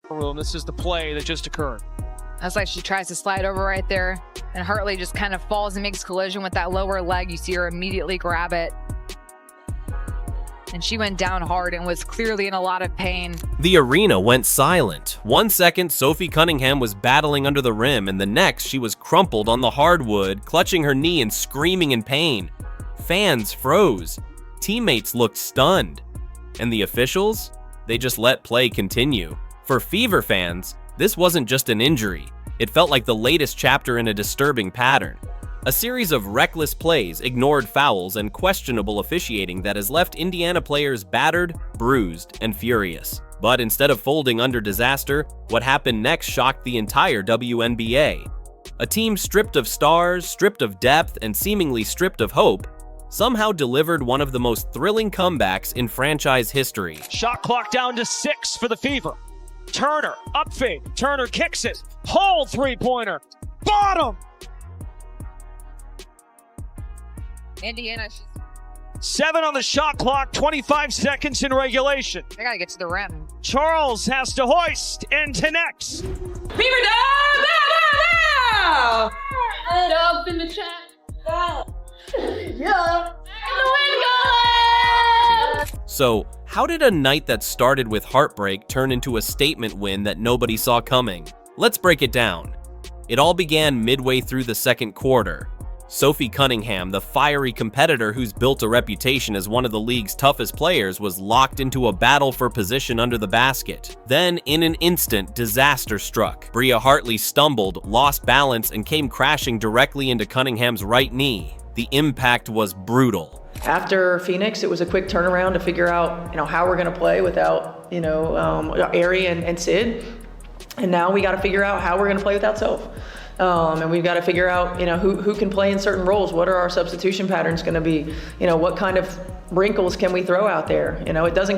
room. This is the play that just occurred. That's like she tries to slide over right there, and Hartley just kind of falls and makes collision with that lower leg. You see her immediately grab it. And she went down hard and was clearly in a lot of pain. The arena went silent. 1 second, Sophie Cunningham was battling under the rim, and the next, she was crumpled on the hardwood, clutching her knee and screaming in pain. Fans froze. Teammates looked stunned. And the officials? They just let play continue. For Fever fans, this wasn't just an injury. It felt like the latest chapter in a disturbing pattern. A series of reckless plays, ignored fouls, and questionable officiating that has left Indiana players battered, bruised, and furious. But instead of folding under disaster, what happened next shocked the entire WNBA. A team stripped of stars, stripped of depth, and seemingly stripped of hope, somehow delivered one of the most thrilling comebacks in franchise history. Shot clock down to 6 for the Fever. Turner, up fade. Turner kicks it. Hold three-pointer. Bottom! Indiana, 7 on the shot clock, 25 seconds in regulation. they gotta get to the rim. Charles has to hoist and connects. Beaver down! Down! Up in the chat. Yeah. So, how did a night that started with heartbreak turn into a statement win that nobody saw coming? Let's break it down. It all began midway through the second quarter. Sophie Cunningham, the fiery competitor who's built a reputation as one of the league's toughest players, was locked into a battle for position under the basket. Then, in an instant, disaster struck. Bria Hartley stumbled, lost balance, and came crashing directly into Cunningham's right knee. The impact was brutal. After Phoenix, it was a quick turnaround to figure out, how we're going to play without, Ari and Sid. And now we got to figure out how we're going to play without Soph. And we've got to figure out, who can play in certain roles. What are our substitution patterns going to be? What kind of wrinkles can we throw out there? It doesn't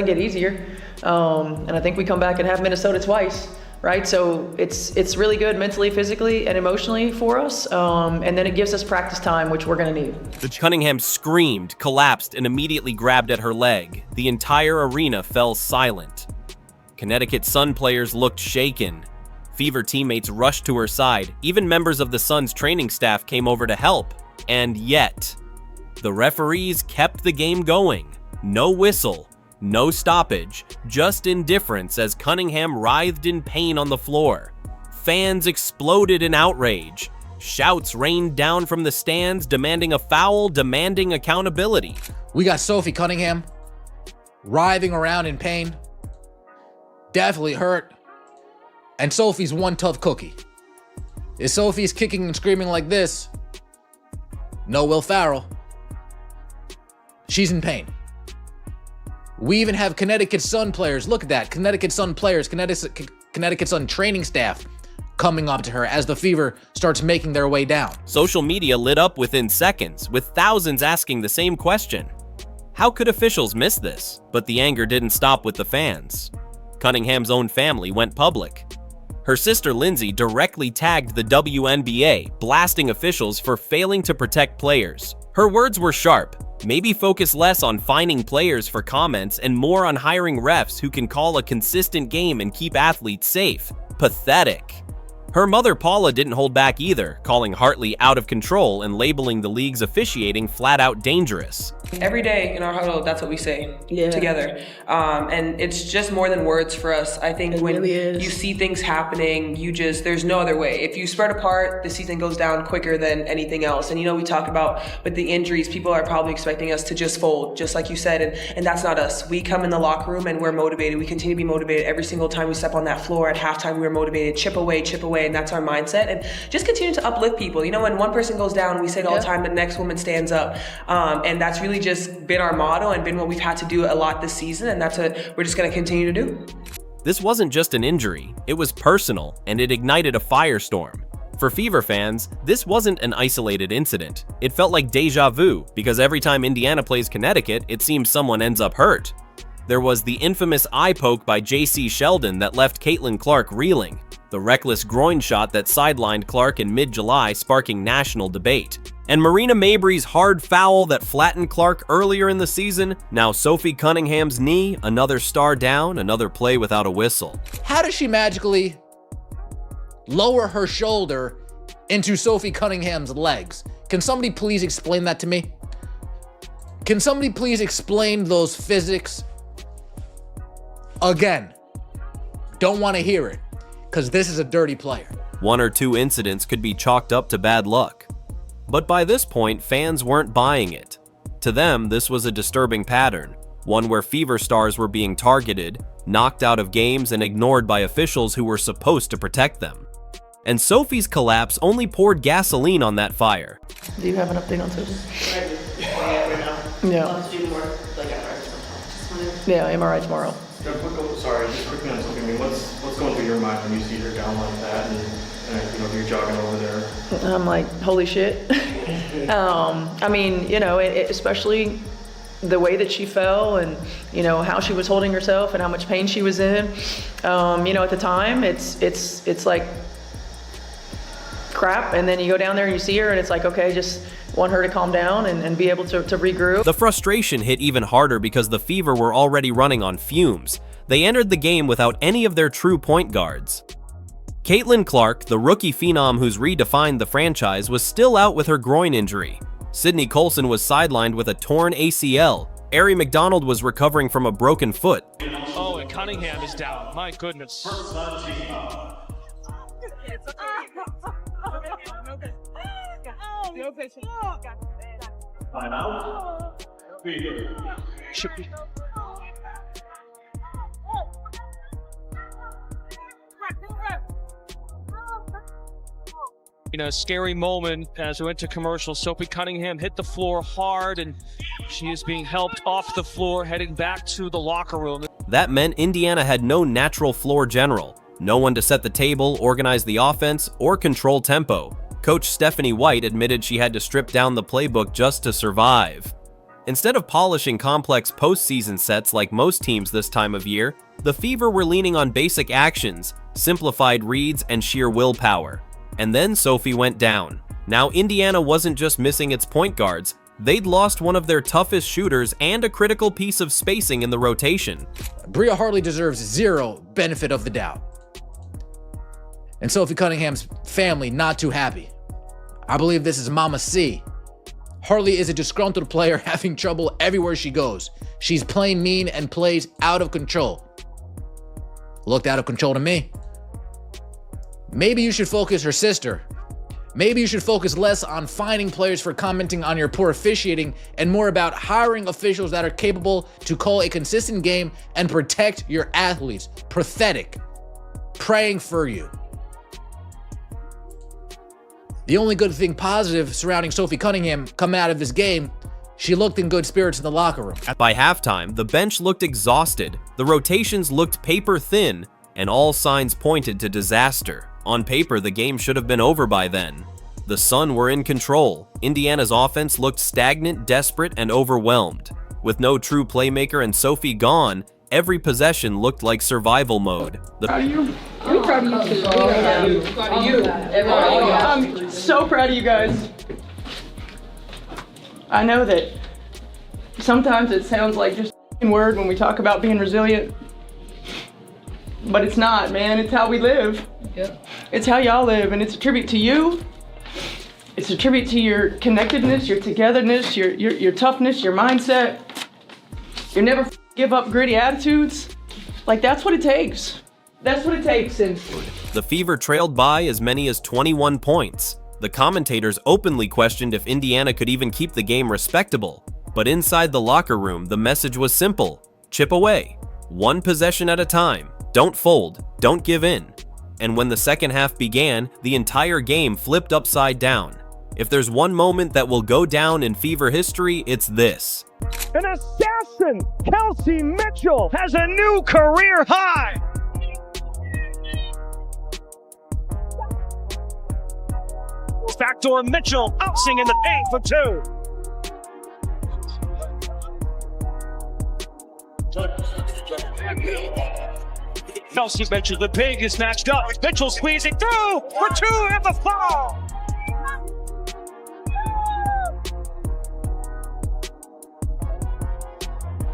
get easier. And I think we come back and have Minnesota twice, right? So it's really good mentally, physically, and emotionally for us. And then it gives us practice time, which we're going to need. Cunningham screamed, collapsed, and immediately grabbed at her leg. The entire arena fell silent. Connecticut Sun players looked shaken. Fever teammates rushed to her side. Even members of the Suns' training staff came over to help. And yet, the referees kept the game going. No whistle, no stoppage, just indifference as Cunningham writhed in pain on the floor. Fans exploded in outrage. Shouts rained down from the stands, demanding a foul, demanding accountability. We got Sophie Cunningham writhing around in pain, definitely hurt. And Sophie's one tough cookie. If Sophie's kicking and screaming like this, no Will Farrell. She's in pain. We even have Connecticut Sun players. Look at that. Connecticut Sun players, Connecticut Sun training staff coming up to her as the Fever starts making their way down. Social media lit up within seconds, with thousands asking the same question. How could officials miss this? But the anger didn't stop with the fans. Cunningham's own family went public. Her sister Lindsay directly tagged the WNBA, blasting officials for failing to protect players. Her words were sharp. Maybe focus less on fining players for comments and more on hiring refs who can call a consistent game and keep athletes safe. Pathetic. Her mother Paula didn't hold back either, calling Hartley out of control and labeling the league's officiating flat-out dangerous. Every day in our huddle, that's what we say together. And it's just more than words for us. I think when you see things happening, there's no other way. If you spread apart, the season goes down quicker than anything else. And we talk about with the injuries, people are probably expecting us to just fold, just like you said, and that's not us. We come in the locker room and we're motivated. We continue to be motivated every single time we step on that floor. At halftime, we're motivated, chip away, and that's our mindset. And just continue to uplift people. When one person goes down, we say it all the time, the next woman stands up. And that's really just been our motto and been what we've had to do a lot this season, and that's what we're just going to continue to do. This wasn't just an injury, it was personal, and it ignited a firestorm. For Fever fans, this wasn't an isolated incident. It felt like deja vu, because every time Indiana plays Connecticut, it seems someone ends up hurt. There was the infamous eye poke by J.C. Sheldon that left Caitlin Clark reeling. the reckless groin shot that sidelined Clark in mid-July sparking national debate, and Marina Mabry's hard foul that flattened Clark earlier in the season. Now Sophie Cunningham's knee, another star down, another play without a whistle. How does she magically lower her shoulder into Sophie Cunningham's legs? Can somebody please explain that to me? Can somebody please explain those physics? Again, don't want to hear it, because this is a dirty player. One or two incidents could be chalked up to bad luck. But by this point, fans weren't buying it. To them, this was a disturbing pattern, one where Fever stars were being targeted, knocked out of games, and ignored by officials who were supposed to protect them. And Sophie's collapse only poured gasoline on that fire. Do you have an update on Sophie? Yeah. Yeah, MRI tomorrow. Sorry, just quickly on Sophie. I mean, what's going through your mind when you see her down like that, and you're jogging over there? I'm like, holy shit. I mean, especially the way that she fell, and how she was holding herself, and how much pain she was in. At the time, it's like crap, and then you go down there and you see her, and it's like, okay, just want her to calm down and be able to regroup. The frustration hit even harder because the Fever were already running on fumes. They entered the game without any of their true point guards. Caitlin Clark, the rookie phenom who's redefined the franchise, was still out with her groin injury. Sydney Colson was sidelined with a torn ACL. Ari McDonald was recovering from a broken foot. Oh, and Cunningham is down. My goodness. Should be. Scary moment as we went to commercial. Sophie Cunningham hit the floor hard, and she is being helped off the floor, heading back to the locker room. That meant Indiana had no natural floor general, no one to set the table, organize the offense, or control tempo. Coach Stephanie White admitted she had to strip down the playbook just to survive. Instead of polishing complex postseason sets like most teams this time of year, the Fever were leaning on basic actions, simplified reads, and sheer willpower. And then Sophie went down. Now Indiana wasn't just missing its point guards, they'd lost one of their toughest shooters and a critical piece of spacing in the rotation. Bria Hartley deserves zero benefit of the doubt. And Sophie Cunningham's family not too happy. I believe this is Mama C. Hartley is a disgruntled player having trouble everywhere she goes. She's playing mean and plays out of control. Looked out of control to me. Maybe you should focus, her sister. Maybe you should focus less on fining players for commenting on your poor officiating and more about hiring officials that are capable to call a consistent game and protect your athletes. Pathetic. Praying for you. The only good thing positive surrounding Sophie Cunningham coming out of this game, she looked in good spirits in the locker room. By halftime, the bench looked exhausted, the rotations looked paper thin, and all signs pointed to disaster. On paper, the game should have been over by then. The Sun were in control. Indiana's offense looked stagnant, desperate, and overwhelmed. With no true playmaker and Sophie gone, every possession looked like survival mode. I'm so proud of you guys. I know that sometimes it sounds like just a word when we talk about being resilient, but it's not, man. It's how we live. Yeah. It's how y'all live, and it's a tribute to you. It's a tribute to your connectedness, your togetherness, your toughness, your mindset. Your never give up gritty attitudes. Like, that's what it takes. That's what it takes. And the Fever trailed by as many as 21 points. The commentators openly questioned if Indiana could even keep the game respectable. But inside the locker room, the message was simple. Chip away. One possession at a time. Don't fold. Don't give in. And when the second half began, the entire game flipped upside down. If there's one moment that will go down in Fever history, it's this. An assassin, Kelsey Mitchell, has a new career high. Backdoor Mitchell, bouncing in the paint for two. Kelsey Mitchell. The big is matched up. Mitchell squeezing through for 2 and the foul.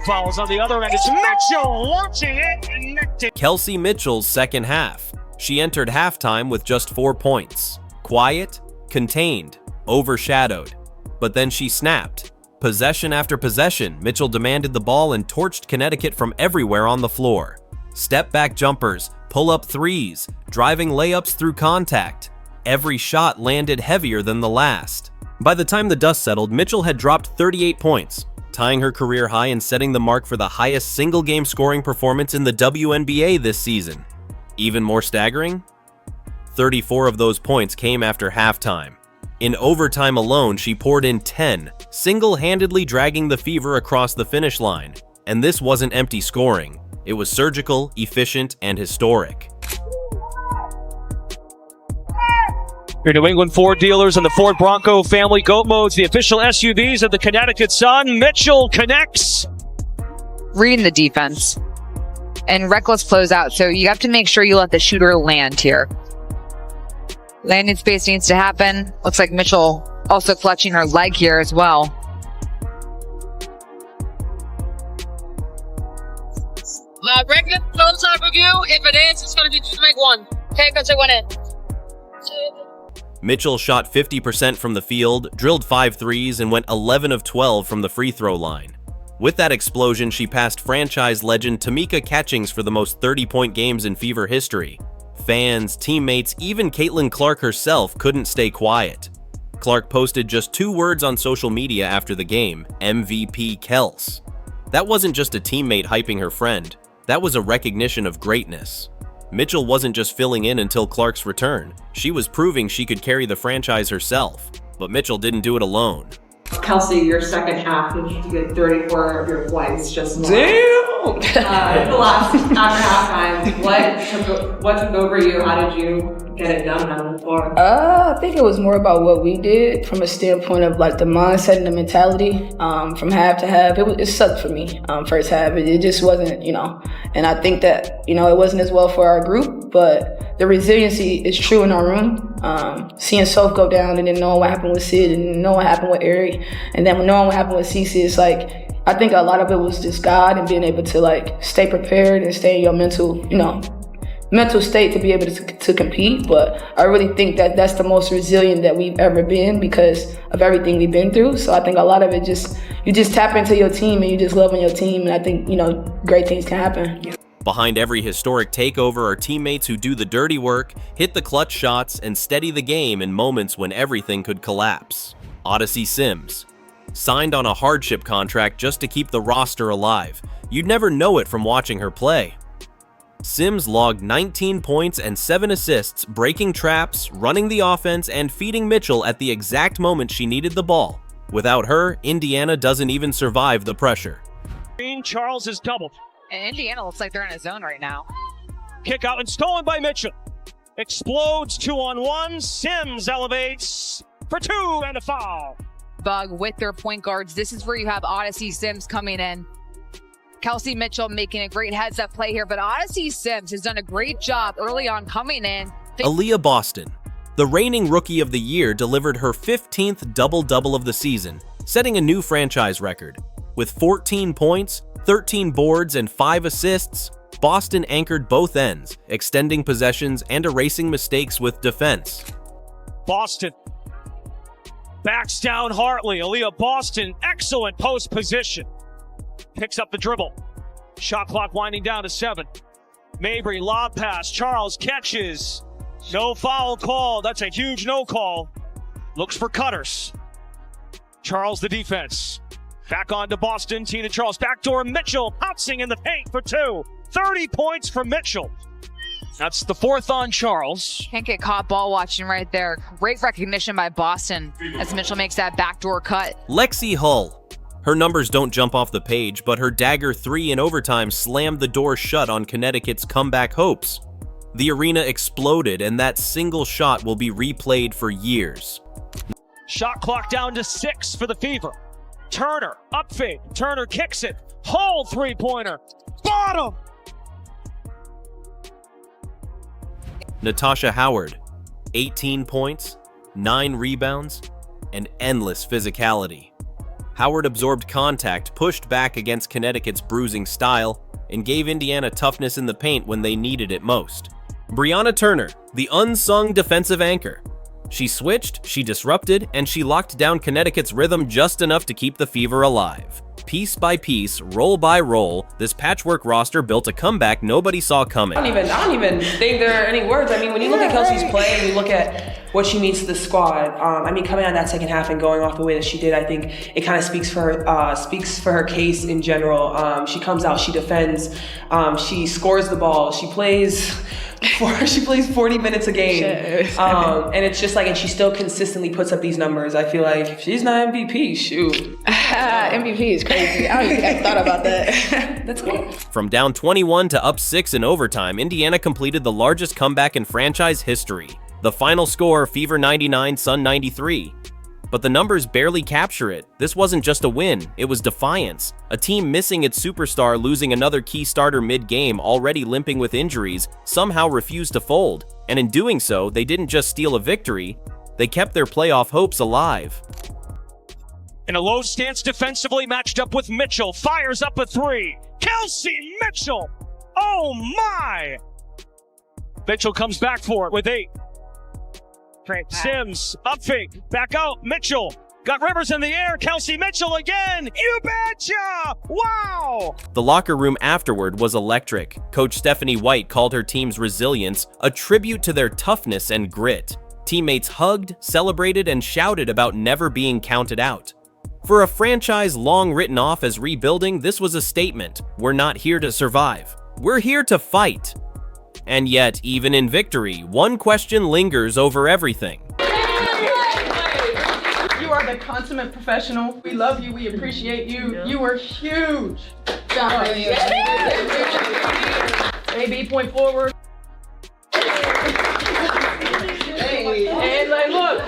Fouls on the other end. It's Mitchell launching it and connecting. Kelsey Mitchell's second half. She entered halftime with just 4 points. Quiet, contained, overshadowed. But then she snapped. Possession after possession, Mitchell demanded the ball and torched Connecticut from everywhere on the floor. Step-back jumpers, pull-up threes, driving layups through contact. Every shot landed heavier than the last. By the time the dust settled, Mitchell had dropped 38 points, tying her career high and setting the mark for the highest single-game scoring performance in the WNBA this season. Even more staggering? 34 of those points came after halftime. In overtime alone, she poured in 10, single-handedly dragging the Fever across the finish line. And this wasn't empty scoring. It was surgical, efficient, and historic. Your New England Ford dealers and the Ford Bronco family goat modes, the official SUVs of the Connecticut Sun. Mitchell connects. Reading the defense. And reckless closeout, so you have to make sure you let the shooter land here. Landing space needs to happen. Looks like Mitchell also clutching her leg here as well. Reckon, no time for you. If it is, it's going to be just make one. Okay, because it went in. Mitchell shot 50% from the field, drilled 5 threes, and went 11 of 12 from the free throw line. With that explosion, she passed franchise legend Tamika Catchings for the most 30-point games in Fever history. Fans, teammates, even Caitlin Clark herself couldn't stay quiet. Clark posted just 2 words on social media after the game: MVP Kels. That wasn't just a teammate hyping her friend, that was a recognition of greatness. Mitchell wasn't just filling in until Clark's return, she was proving she could carry the franchise herself. But Mitchell didn't do it alone. Kelsey, your second half, you get 34 of your points just more. Damn! The last after halftime, what took over you? How did you get it done on the floor? I think it was more about what we did from a standpoint of like the mindset and the mentality. From half to half, it sucked for me. First half, it just wasn't, and I think that, it wasn't as well for our group, but the resiliency is true in our room. Seeing Soph go down and then knowing what happened with Sid and knowing what happened with Ari, and then knowing what happened with Cece, it's like, I think a lot of it was just God and being able to like stay prepared and stay in your mental state to be able to compete. But I really think that that's the most resilient that we've ever been because of everything we've been through. So I think a lot of it you just tap into your team and you just love on your team. And I think, great things can happen. Behind every historic takeover are teammates who do the dirty work, hit the clutch shots, and steady the game in moments when everything could collapse. Odyssey Sims. Signed on a hardship contract just to keep the roster alive. You'd never know it from watching her play. Sims logged 19 points and 7 assists, breaking traps, running the offense, and feeding Mitchell at the exact moment she needed the ball. Without her, Indiana doesn't even survive the pressure. Charles is doubled. And Indiana looks like they're in a zone right now. Kick out and stolen by Mitchell. Explodes 2-on-1. Sims elevates for 2 and a foul. Bug with their point guards. This is where you have Odyssey Sims coming in. Kelsey Mitchell making a great heads-up play here, but Odyssey Sims has done a great job early on coming in. Aaliyah Boston, the reigning Rookie of the Year, delivered her 15th double-double of the season, setting a new franchise record. With 14 points, 13 boards, and 5 assists, Boston anchored both ends, extending possessions and erasing mistakes with defense. Boston backs down Hartley. Aaliyah Boston, excellent post position. Picks up the dribble. Shot clock winding down to 7. Mabry, lob pass. Charles catches. No foul call. That's a huge no call. Looks for cutters. Charles the defense. Back on to Boston. Tina Charles. Backdoor Mitchell. Pouncing in the paint for 2. 30 points for Mitchell. That's the 4th on Charles. Can't get caught ball watching right there. Great recognition by Boston as Mitchell makes that backdoor cut. Lexie Hull. Her numbers don't jump off the page, but her dagger 3 in overtime slammed the door shut on Connecticut's comeback hopes. The arena exploded, and that single shot will be replayed for years. Shot clock down to 6 for the Fever. Turner, up fade. Turner kicks it. Hull three-pointer. Bottom! Natasha Howard, 18 points, 9 rebounds, and endless physicality. Howard absorbed contact, pushed back against Connecticut's bruising style, and gave Indiana toughness in the paint when they needed it most. Brianna Turner, the unsung defensive anchor. She switched, she disrupted, and she locked down Connecticut's rhythm just enough to keep the Fever alive. Piece by piece, roll by roll, this patchwork roster built a comeback nobody saw coming. I don't even think there are any words. I mean, when you look at Kelsey's play and you look at what she means to the squad, coming out of that second half and going off the way that she did, I think it kind of speaks for her case in general. She comes out, she defends, she scores the ball, she plays 40 minutes a game, and it's just like, and she still consistently puts up these numbers. I feel like if she's not MVP, shoot. MVP is crazy. I don't even think I thought about that. That's cool. From down 21 to up 6 in overtime, Indiana completed the largest comeback in franchise history. The final score, Fever 99, Sun 93. But the numbers barely capture it. This wasn't just a win, it was defiance. A team missing its superstar, losing another key starter mid-game, already limping with injuries, somehow refused to fold. And in doing so, they didn't just steal a victory, they kept their playoff hopes alive. In a low stance defensively, matched up with Mitchell, fires up a three. Kelsey Mitchell! Oh my! Mitchell comes back for it with 8. Sims, up fake, back out, Mitchell. Got Rivers in the air, Kelsey Mitchell again! You betcha! Wow! The locker room afterward was electric. Coach Stephanie White called her team's resilience a tribute to their toughness and grit. Teammates hugged, celebrated, and shouted about never being counted out. For a franchise long written off as rebuilding, this was a statement. We're not here to survive. We're here to fight. And yet, even in victory, one question lingers over everything. You are the consummate professional. We love you. We appreciate you. You were huge. AB, point forward. And like, look,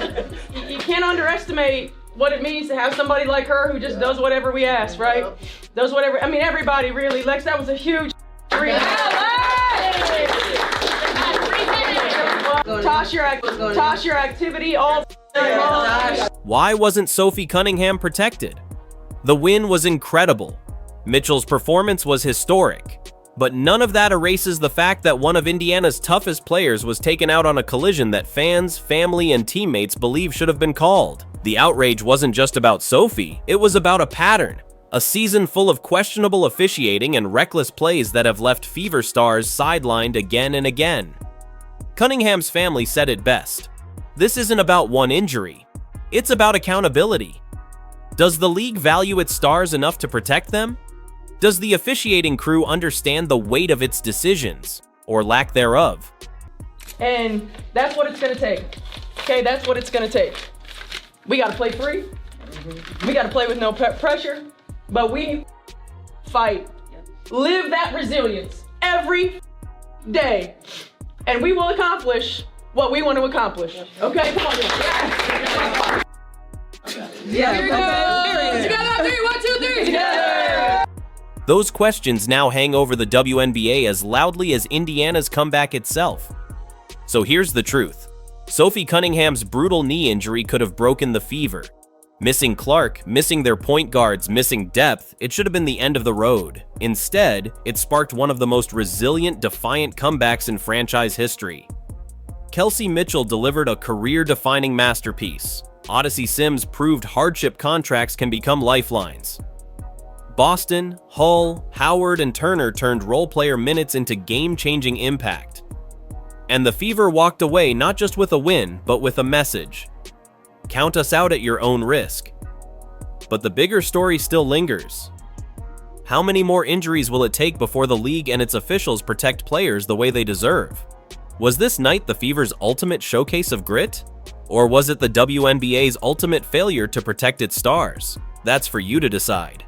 you can't underestimate what it means to have somebody like her who just does whatever we ask, right? Does whatever. I mean, everybody really. Lex, that was a huge. Toss your activity all. Why wasn't Sophie Cunningham protected? The win was incredible. Mitchell's performance was historic. But none of that erases the fact that one of Indiana's toughest players was taken out on a collision that fans, family, and teammates believe should have been called. The outrage wasn't just about Sophie, it was about a pattern. A season full of questionable officiating and reckless plays that have left Fever stars sidelined again and again. Cunningham's family said it best. This isn't about one injury. It's about accountability. Does the league value its stars enough to protect them? Does the officiating crew understand the weight of its decisions, or lack thereof? And that's what it's gonna take. Okay, that's what it's gonna take. We gotta play free. We gotta play with no pressure, but we fight. Live that resilience every day, and we will accomplish what we want to accomplish. Okay, come on. Yeah. Here we go. Together, 3, 1, 2, 3. Together. Those questions now hang over the WNBA as loudly as Indiana's comeback itself. So here's the truth. Sophie Cunningham's brutal knee injury could have broken the Fever. Missing Clark, missing their point guards, missing depth, it should have been the end of the road. Instead, it sparked one of the most resilient, defiant comebacks in franchise history. Kelsey Mitchell delivered a career-defining masterpiece. Odyssey Sims proved hardship contracts can become lifelines. Boston, Hull, Howard, and Turner turned role-player minutes into game-changing impact. And the Fever walked away not just with a win, but with a message. Count us out at your own risk. But the bigger story still lingers. How many more injuries will it take before the league and its officials protect players the way they deserve? Was this night the Fever's ultimate showcase of grit? Or was it the WNBA's ultimate failure to protect its stars? That's for you to decide.